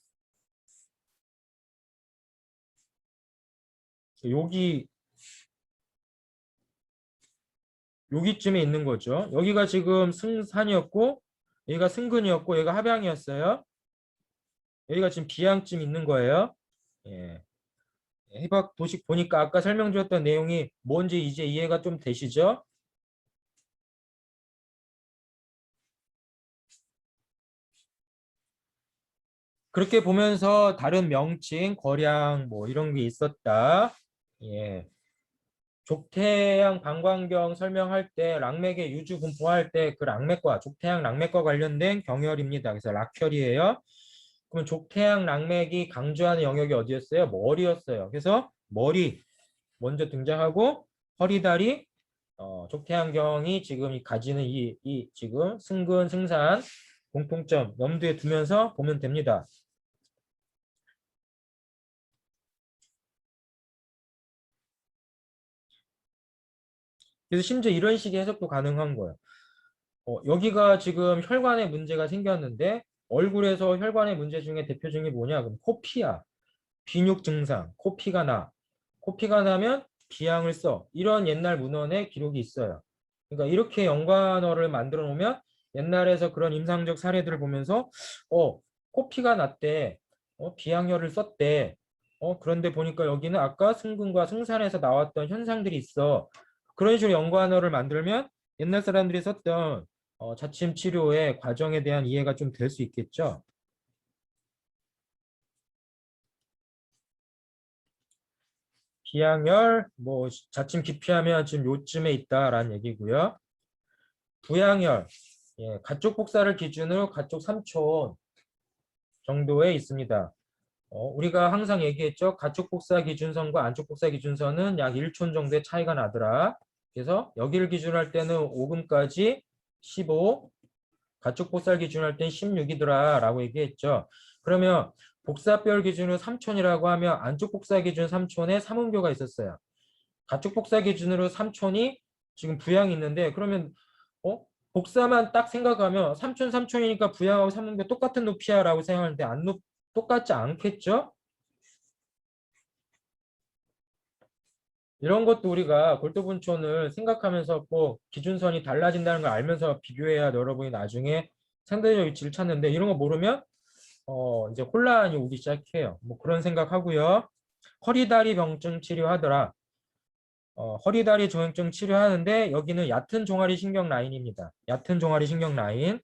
여기 여기쯤에 있는 거죠. 여기가 지금 승산이었고 여기가 승근이었고 여기가 합양이었어요. 여기가 지금 비양쯤 있는 거예요. 예. 해박 도식 보니까 아까 설명드렸던 내용이 뭔지 이제 이해가 좀 되시죠? 그렇게 보면서 다른 명칭, 거량 뭐 이런 게 있었다. 예. 족태양 방광경 설명할 때 락맥의 유주 분포할 때 그 락맥과 족태양 락맥과 관련된 경혈입니다. 그래서 락혈이에요. 그러면 족태양 락맥이 강조하는 영역이 어디였어요? 머리였어요. 그래서 머리 먼저 등장하고 허리다리 족태양경이 지금 가지는 이 지금 승근 승산 공통점 염두에 두면서 보면 됩니다. 그래서 심지어 이런 식의 해석도 가능한 거예요. 여기가 지금 혈관에 문제가 생겼는데 얼굴에서 혈관의 문제 중에 대표 중에 뭐냐? 그럼 코피야. 비뇨 증상, 코피가 나. 코피가 나면 비양을 써. 이런 옛날 문헌에 기록이 있어요. 그러니까 이렇게 연관어를 만들어 놓으면 옛날에서 그런 임상적 사례들을 보면서 코피가 났대. 비양혈을 썼대. 그런데 보니까 여기는 아까 승근과 승산에서 나왔던 현상들이 있어. 그런 식으로 연관어를 만들면 옛날 사람들이 썼던 자침 치료의 과정에 대한 이해가 좀 될 수 있겠죠. 비양혈, 뭐 자침 기피하면 지금 요쯤에 있다라는 얘기고요. 부양혈, 예, 가쪽 복사를 기준으로 가쪽 3촌 정도에 있습니다. 우리가 항상 얘기했죠. 가쪽 복사 기준선과 안쪽 복사 기준선은 약 1촌 정도의 차이가 나더라. 그래서 여기를 기준으로 할 때는 5금까지 15, 가쪽 복사 기준으로 할 때는 16이더라 라고 얘기했죠. 그러면 복사별 기준으로 3촌이라고 하면 안쪽 복사 기준 3촌에 삼음교가 있었어요. 가쪽 복사 기준으로 3촌이 지금 부양이 있는데 그러면 복사만 딱 생각하면 3촌 3촌이니까 부양하고 삼음교 똑같은 높이야 라고 생각하는데 똑같지 않겠죠? 이런 것도 우리가 골도분촌을 생각하면서 꼭 기준선이 달라진다는 걸 알면서 비교해야 여러분이 나중에 상대적 위치를 찾는데 이런 거 모르면 이제 혼란이 오기 시작해요. 뭐 그런 생각하고요. 허리다리 병증 치료하더라. 허리다리 조행증 치료하는데 여기는 얕은 종아리 신경 라인입니다. 얕은 종아리 신경 라인.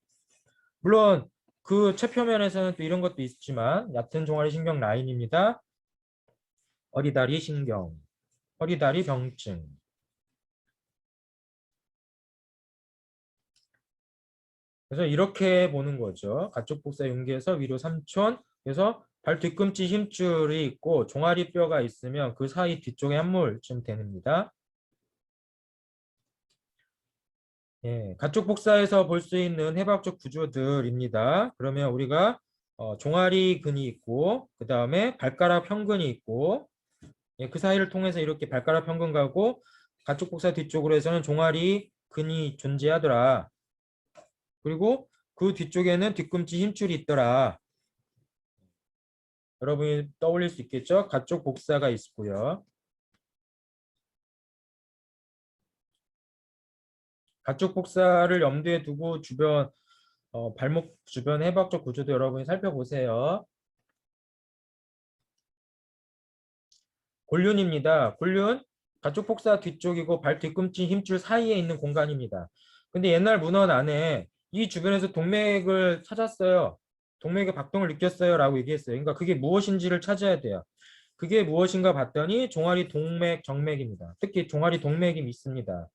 물론 그 최표면에서는 또 이런 것도 있지만 얕은 종아리 신경 라인입니다. 허리다리 신경, 허리다리 병증. 그래서 이렇게 보는 거죠. 가쪽 복사 용기에서 위로 3촌. 그래서 발 뒤꿈치 힘줄이 있고 종아리 뼈가 있으면 그 사이 뒤쪽에 한 몰쯤 됩니다. 예, 가쪽 복사에서 볼 수 있는 해부학적 구조들입니다. 그러면 우리가 종아리 근이 있고 그 다음에 발가락 평근이 있고 예, 그 사이를 통해서 이렇게 발가락 평근 가고 가쪽 복사 뒤쪽으로 해서는 종아리 근이 존재하더라. 그리고 그 뒤쪽에는 뒤꿈치 힘줄이 있더라. 여러분이 떠올릴 수 있겠죠? 가쪽 복사가 있고요. 가쪽 복사를 염두에 두고 주변 발목 주변 해부학적 구조도 여러분이 살펴보세요. 골륜입니다. 골륜 가쪽 복사 뒤쪽이고 발 뒤꿈치 힘줄 사이에 있는 공간입니다. 근데 옛날 문헌 안에 이 주변에서 동맥을 찾았어요. 동맥의 박동을 느꼈어요 라고 얘기했어요. 그러니까 그게 무엇인지를 찾아야 돼요. 그게 무엇인가 봤더니 종아리 동맥, 정맥입니다. 특히 종아리 동맥이 있습니다.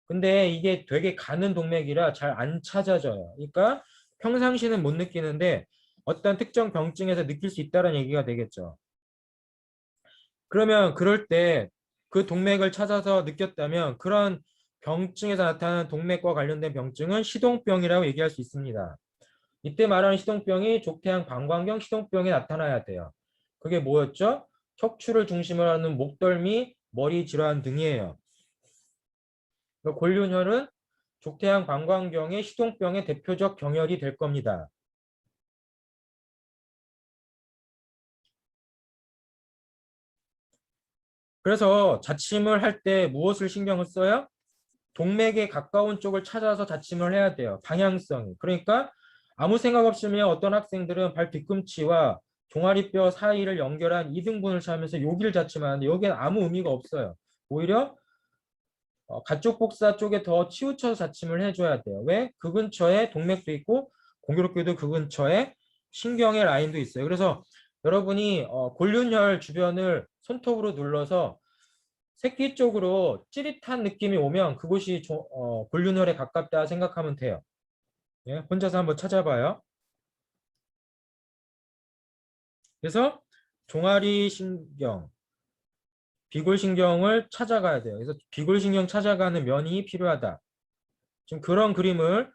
근데 이게 되게 가는 동맥이라 잘 안 찾아져요. 그러니까 평상시는 못 느끼는데 어떤 특정 병증에서 느낄 수 있다는 얘기가 되겠죠. 그러면 그럴 때 그 동맥을 찾아서 느꼈다면 그런 병증에서 나타나는 동맥과 관련된 병증은 시동병이라고 얘기할 수 있습니다. 이때 말하는 시동병이 족태양 방광경 시동병에 나타나야 돼요. 그게 뭐였죠? 척추를 중심으로 하는 목덜미, 머리 질환 등이에요. 골륜혈은 족태양 방광경의 시동병의 대표적 경혈이 될 겁니다. 그래서 자침을 할 때 무엇을 신경을 써요? 동맥에 가까운 쪽을 찾아서 자침을 해야 돼요. 방향성이. 그러니까 아무 생각 없으면 어떤 학생들은 발 뒤꿈치와 종아리뼈 사이를 연결한 이등분을 찾으면서 여기를 자침하는데 여기는 아무 의미가 없어요. 오히려 가쪽 복사 쪽에 더 치우쳐서 자침을 해줘야 돼요. 왜? 그 근처에 동맥도 있고 공교롭게도 그 근처에 신경의 라인도 있어요. 그래서 여러분이 골륜혈 주변을 손톱으로 눌러서 새끼 쪽으로 찌릿한 느낌이 오면 그곳이 골륜혈에 가깝다 생각하면 돼요. 예, 혼자서 한번 찾아봐요. 그래서 종아리 신경, 비골신경을 찾아가야 돼요. 그래서 비골신경 찾아가는 면이 필요하다. 지금 그런 그림을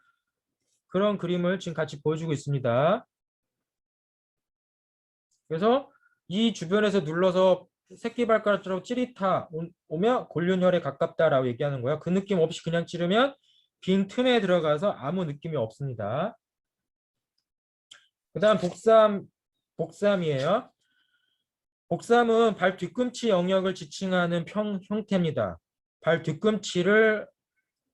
지금 같이 보여주고 있습니다. 그래서 이 주변에서 눌러서 새끼발가락처럼 찌릿하 오면 골륜혈에 가깝다라고 얘기하는 거야. 그 느낌 없이 그냥 찌르면 빈 틈에 들어가서 아무 느낌이 없습니다. 그 다음 복삼이에요. 복삼은 발 뒤꿈치 영역을 지칭하는 형태입니다. 발 뒤꿈치를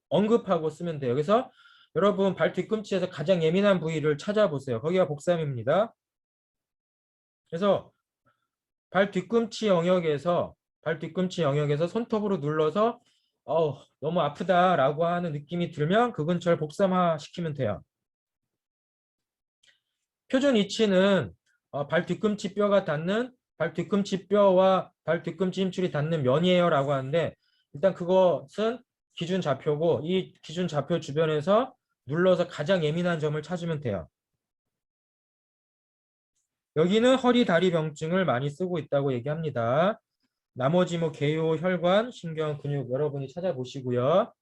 언급하고 쓰면 돼요. 그래서 여러분 발 뒤꿈치에서 가장 예민한 부위를 찾아보세요. 거기가 복삼입니다. 그래서 발 뒤꿈치 영역에서 손톱으로 눌러서 너무 아프다라고 하는 느낌이 들면 그 근처를 복삼화 시키면 돼요. 표준 위치는 발 뒤꿈치 뼈가 닿는 발 뒤꿈치 뼈와 발 뒤꿈치 힘줄이 닿는 면이에요라고 하는데 일단 그것은 기준 좌표고 이 기준 좌표 주변에서 눌러서 가장 예민한 점을 찾으면 돼요. 여기는 허리 다리 병증을 많이 쓰고 있다고 얘기합니다. 나머지 뭐 개요, 혈관, 신경, 근육 여러분이 찾아보시고요.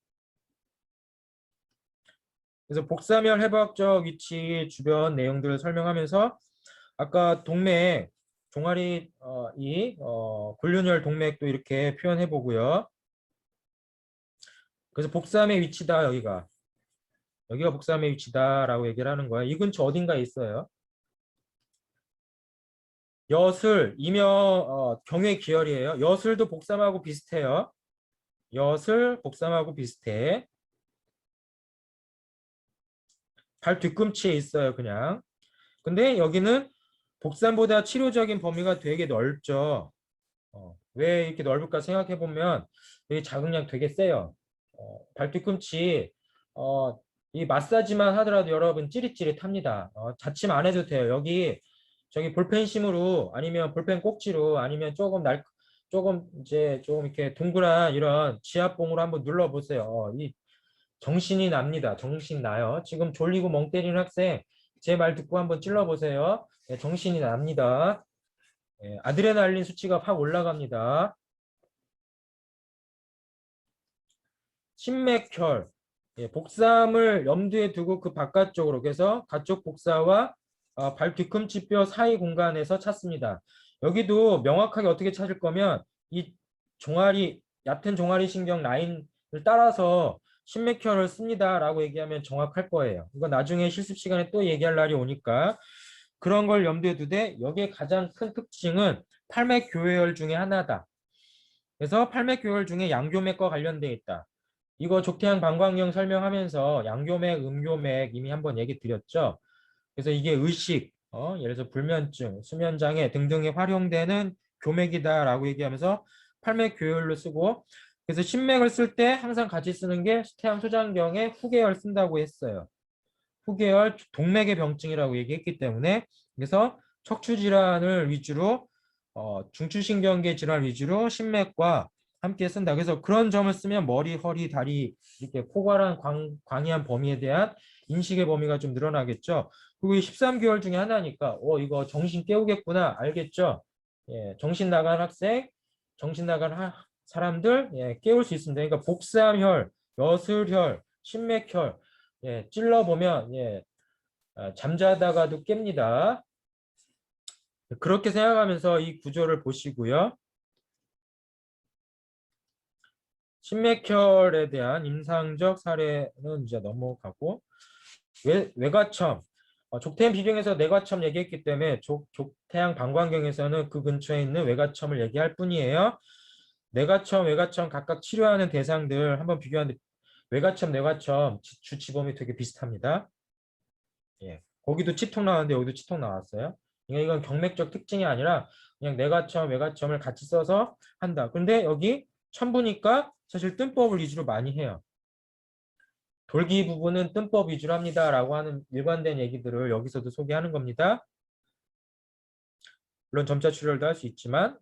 그래서 복사면 해부학적 위치 주변 내용들을 설명하면서 아까 동맥, 종아리 굴륜혈 동맥도 이렇게 표현해 보고요. 그래서 복삼의 위치다 여기가 복삼의 위치다라고 얘기를 하는 거야. 이 근처 어딘가에 있어요. 여슬, 이명 경의 기혈이에요. 여슬도 복삼하고 비슷해요. 여슬, 복삼하고 비슷해. 발 뒤꿈치에 있어요, 그냥. 근데 여기는 복삼보다 치료적인 범위가 되게 넓죠. 왜 이렇게 넓을까 생각해 보면 여기 자극량 되게 세요. 발 뒤꿈치 이 마사지만 하더라도 여러분 찌릿찌릿합니다. 자침 안 해도 돼요. 여기 저기 볼펜심으로 아니면 볼펜 꼭지로 아니면 조금 이제 좀 이렇게 동그란 이런 지압봉으로 한번 눌러 보세요. 이 정신이 납니다. 정신 나요. 지금 졸리고 멍 때리는 학생 제 말 듣고 한번 찔러 보세요. 네, 정신이 납니다. 아드레날린 수치가 확 올라갑니다. 심맥혈, 복삼을 염두에 두고 그 바깥쪽으로 그래서 가쪽 복사와 발 뒤꿈치뼈 사이 공간에서 찾습니다. 여기도 명확하게 어떻게 찾을 거면 이 얕은 종아리 신경 라인을 따라서 심맥혈을 씁니다라고 얘기하면 정확할 거예요. 이거 나중에 실습 시간에 또 얘기할 날이 오니까 그런 걸 염두에 두되 여기에 가장 큰 특징은 팔맥교회혈 중에 하나다. 그래서 팔맥교혈 중에 양교맥과 관련되어 있다. 이거 족태양 방광경 설명하면서 양교맥, 음교맥 이미 한번 얘기 드렸죠. 그래서 이게 의식, 예를 들어서 불면증, 수면장애 등등에 활용되는 교맥이다라고 얘기하면서 팔맥교혈로 쓰고 그래서 신맥을 쓸 때 항상 같이 쓰는 게 태양 소장경에 후계열 쓴다고 했어요. 후계열 동맥의 병증이라고 얘기했기 때문에 그래서 척추 질환을 위주로 중추신경계 질환 위주로 신맥과 함께 쓴다. 그래서 그런 점을 쓰면 머리, 허리, 다리 이렇게 포괄한 광의한 범위에 대한 인식의 범위가 좀 늘어나겠죠. 그리고 이 13개월 중에 하나니까 이거 정신 깨우겠구나 알겠죠? 예, 정신 나간 학생, 정신 나간 사람들 깨울 수 있습니다. 그러니까 복삼혈, 여슬혈, 신맥혈 찔러보면 잠자다가도 깹니다. 그렇게 생각하면서 이 구조를 보시고요. 심맥혈에 대한 임상적 사례는 이제 넘어가고 외과첨 족태양 비경에서 내과첨 얘기했기 때문에 족태양 방광경에서는 그 근처에 있는 외과첨을 얘기할 뿐이에요. 내과첨, 외과첨 각각 치료하는 대상들 한번 비교하는데 외과첨, 내과첨 주치범위 되게 비슷합니다. 예, 거기도 치통 나왔는데 여기도 치통 나왔어요. 이건 경맥적 특징이 아니라 그냥 내과첨, 외과첨을 같이 써서 한다. 근데 여기 첨부니까 사실 뜸법을 위주로 많이 해요. 돌기 부분은 뜸법 위주로 합니다라고 하는 일관된 얘기들을 여기서도 소개하는 겁니다. 물론 점자 출혈도 할 수 있지만